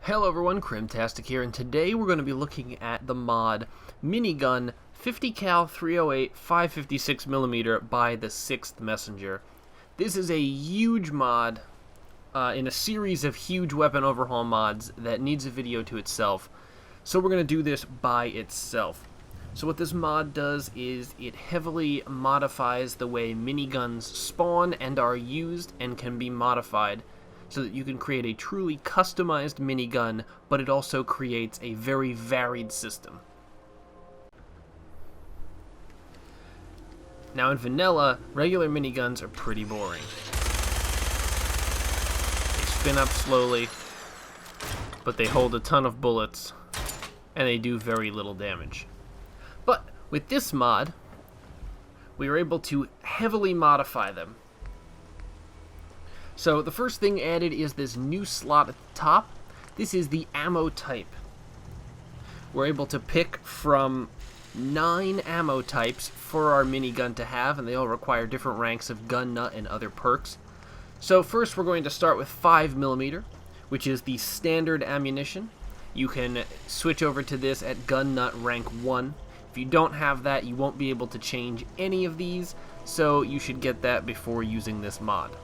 Hello everyone, Crymtastic here, and today we're going to be looking at the mod Minigun 50 cal 308 556mm by The6thMessenger. This is a huge mod in a series of huge weapon overhaul mods that needs a video to itself, so we're going to do this by itself. So what this mod does is it heavily modifies the way miniguns spawn and are used and can be modified, so that you can create a truly customized minigun, but it also creates a very varied system. Now in vanilla, regular miniguns are pretty boring. They spin up slowly, but they hold a ton of bullets, and they do very little damage. But with this mod, we were able to heavily modify them. So the first thing added is this new slot at the top. This is the ammo type. We're able to pick from 9 ammo types for our minigun to have, and they all require different ranks of gun nut and other perks. So first we're going to start with 5mm, which is the standard ammunition. You can switch over to this at gun nut rank 1. If you don't have that, you won't be able to change any of these, so you should get that before using this mod.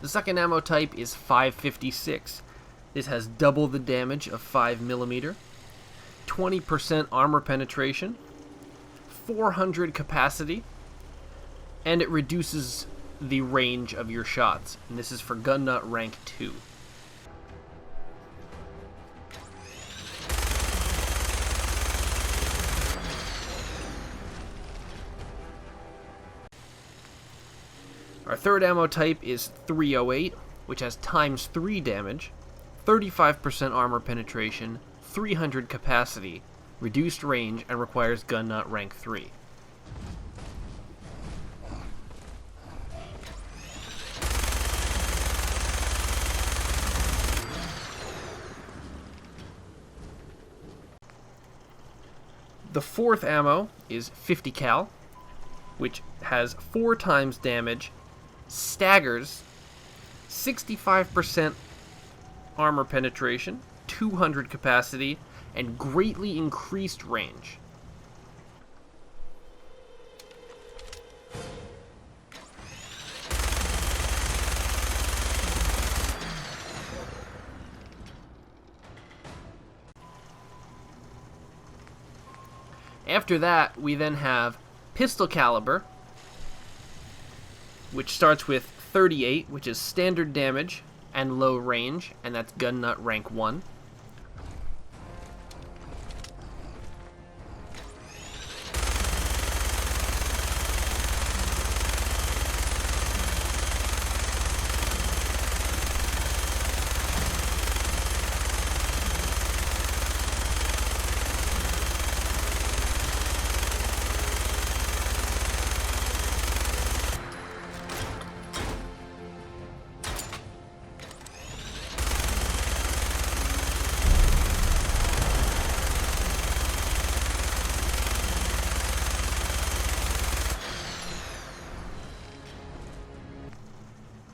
The second ammo type is 556. This has double the damage of 5mm, 20% armor penetration, 400 capacity, and it reduces the range of your shots. And this is for gun nut rank 2. Our third ammo type is 308, which has times 3 damage, 35% armor penetration, 300 capacity, reduced range, and requires gun nut rank 3. The fourth ammo is 50 cal, which has 4 times damage, staggers, 65% armor penetration, 200 capacity, and greatly increased range. After that, we then have pistol caliber, which starts with 38, which is standard damage and low range, and that's gun nut rank 1.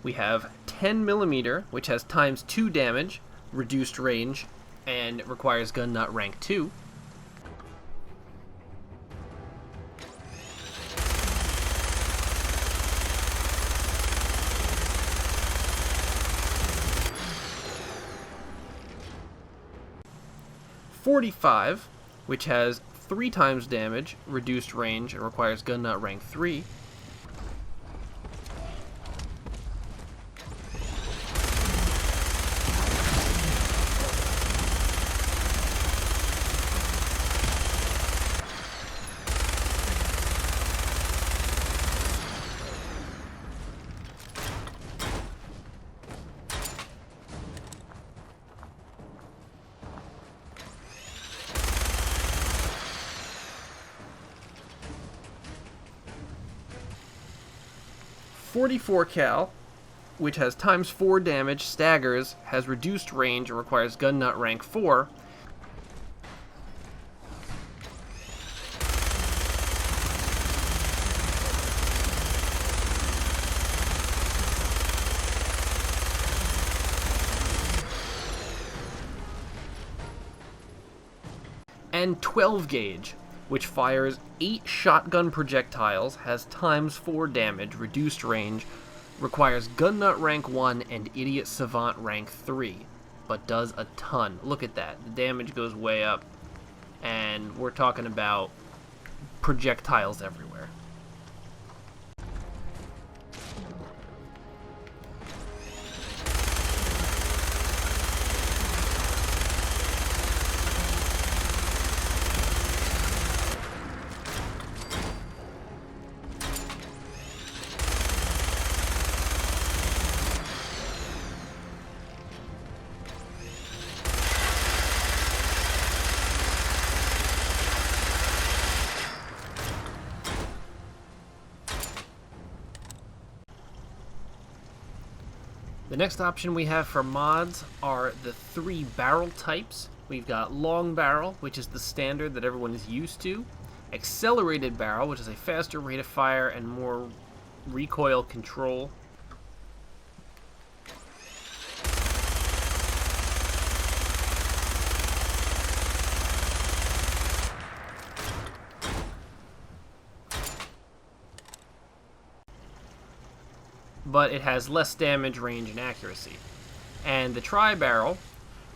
We have 10mm, which has times 2 damage, reduced range, and requires gun nut rank 2. .45, which has 3 times damage, reduced range, and requires gun nut rank 3. .44 cal, which has times 4 damage, staggers, has reduced range, and requires gun nut rank 4. and 12 gauge, which fires 8 shotgun projectiles, has ×4 damage, reduced range, requires Gun Nut rank 1 and Idiot Savant rank 3, but does a ton. Look at that. The damage goes way up, and we're talking about projectiles everywhere. The next option we have for mods are the 3 barrel types. We've got long barrel, which is the standard that everyone is used to, accelerated barrel, which is a faster rate of fire and more recoil control, but it has less damage, range, and accuracy. And the tri-barrel,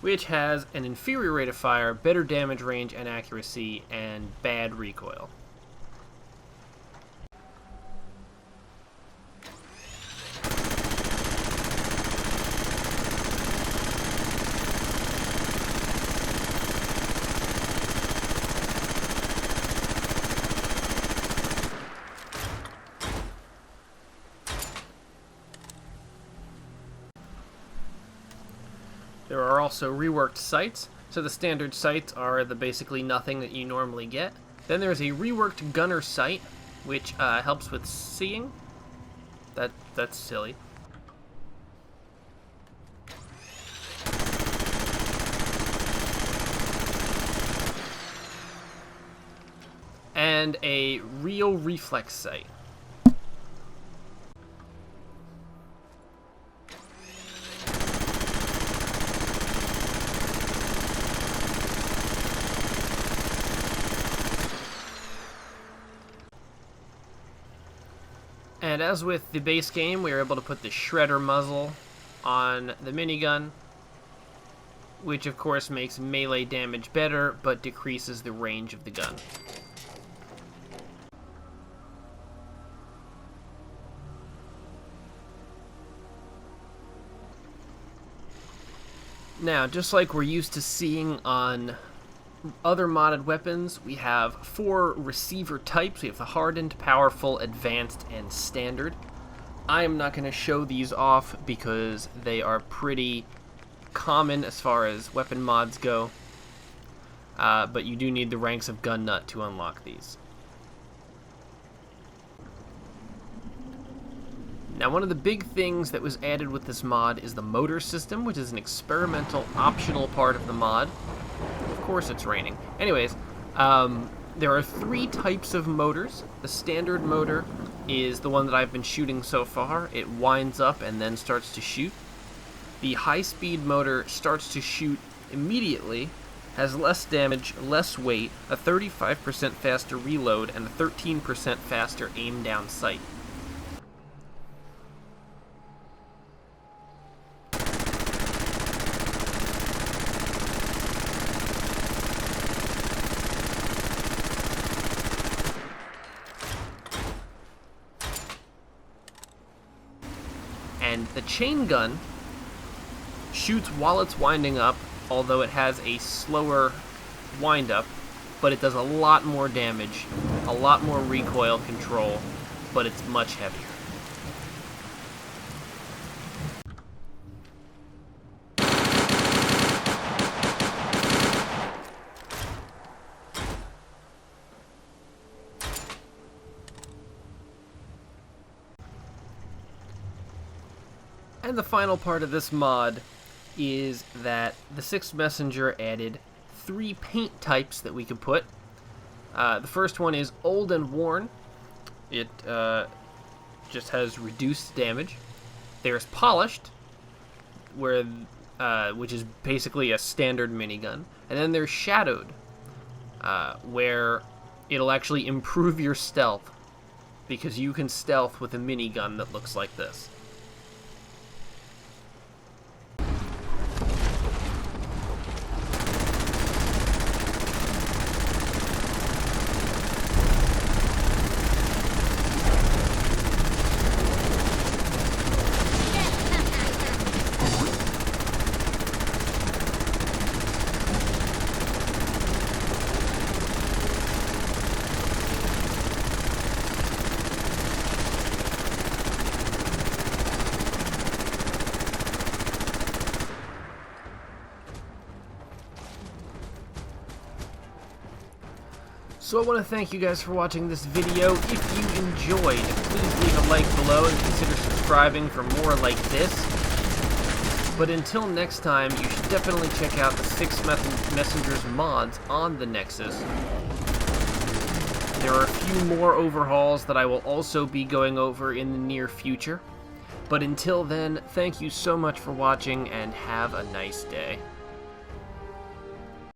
which has an inferior rate of fire, better damage, range, and accuracy, and bad recoil. There are also reworked sights. So the standard sights are the basically nothing that you normally get. Then there's a reworked gunner sight, which helps with seeing. That's silly. And a real reflex sight. And as with the base game, we were able to put the shredder muzzle on the minigun, which of course makes melee damage better, but decreases the range of the gun. Now, just like we're used to seeing on other modded weapons, we have 4 receiver types. We have the hardened, powerful, advanced, and standard. I am not going to show these off because they are pretty common as far as weapon mods go, but you do need the ranks of Gun Nut to unlock these. Now, one of the big things that was added with this mod is the motor system, which is an experimental, optional part of the mod. Of course it's raining. Anyways, there are 3 types of motors. The standard motor is the one that I've been shooting so far. It winds up and then starts to shoot. The high-speed motor starts to shoot immediately, has less damage, less weight, a 35% faster reload, and a 13% faster aim down sight. And the chain gun shoots while it's winding up, although it has a slower wind up, but it does a lot more damage, a lot more recoil control, but it's much heavier. And the final part of this mod is that the 6th Messenger added 3 paint types that we could put. The first one is Old and Worn. It just has reduced damage. There's Polished, which is basically a standard minigun. And then there's Shadowed, where it'll actually improve your stealth, because you can stealth with a minigun that looks like this. So I want to thank you guys for watching this video. If you enjoyed, please leave a like below and consider subscribing for more like this. But until next time, you should definitely check out the 6thMessenger's mods on the Nexus. There are a few more overhauls that I will also be going over in the near future. But until then, thank you so much for watching and have a nice day.